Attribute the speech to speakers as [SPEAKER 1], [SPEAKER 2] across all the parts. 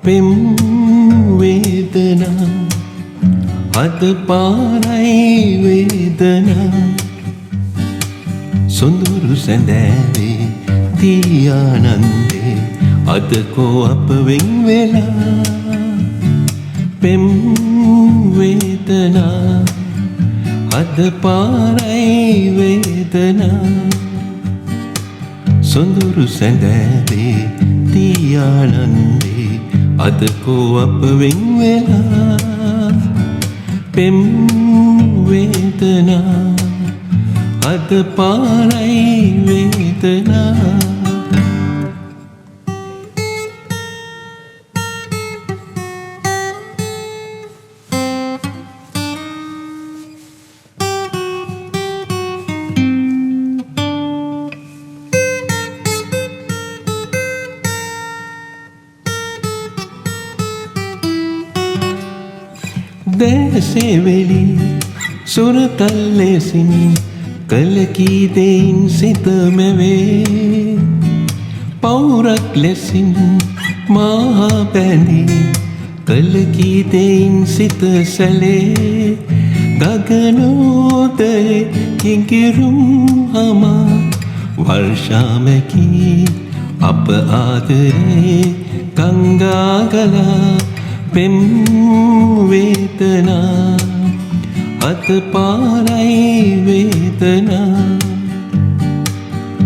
[SPEAKER 1] පෙම් වේදනා අද පාරයි වේදනා සොඳුරු සැඳෑවේ තියානන්දේ අද කෝ අප වෙන් වෙලා පෙම් වේදනා අද පාරයි වේදනා සොඳුරු සැඳෑවේ තියානන්දේ අද කෝ අප වෙන් වෙලා පෙම් වේදනා අද පාරයි වේදනා දේශෙවෙලි සුරතල් ලෙසින් කලකී දෙයින් සිත මෙවේ පෞරක් ලෙසින් මා බැඳී කලකී දෙයින් සිත සැලේ ගගනෝදයේ කිඟිරුම් හමා වර්ෂාමකී අප ආදරේ ගංගා ගලා පෙම් වේදනා අද පාරයි වේදනා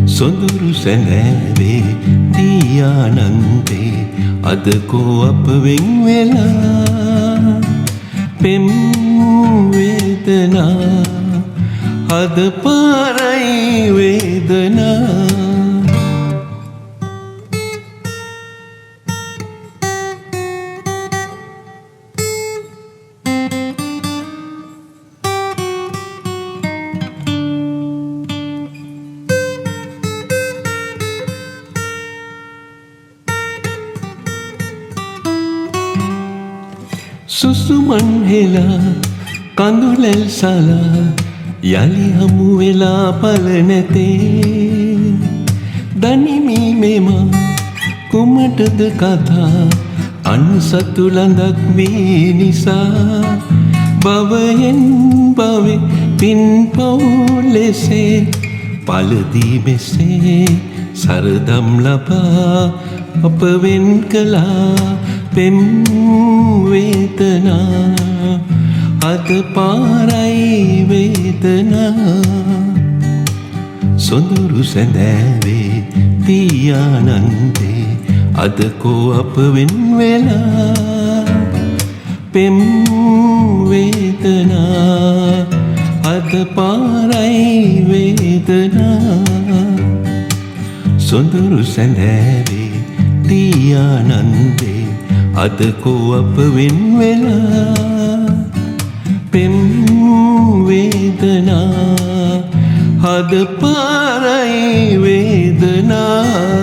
[SPEAKER 1] සොඳුරු සැඳෑවේ තියානන්දේ අද කෝ අප වෙන් වෙලා පෙම් වේදනා අද පාරයි වේදනා සුසුමන් හෙලා කඳුලැල් සලා යලි හමු වෙලා පල නැතේ දනිමි මෙම කුමටද කතා අන්සතු ළඟක් වී නිසා භවයෙන් භවෙ පින් පව් ලෙසේ පලදී මෙසේ සරදම් ලබා අප වෙන් කළා පෙම් වේදනා අද පාරයි වේදනා සොඳුරු සැඳෑවේ තියානන්දේ අද කෝ අප වෙන් වෙලා පෙම් වේදනා අද පාරයි වේදනා සොඳුරු සැඳෑවේ තියානන්දේ අද කෝ අප වෙන් වෙලා පෙම් වේදනා අද පාරයි වේදනා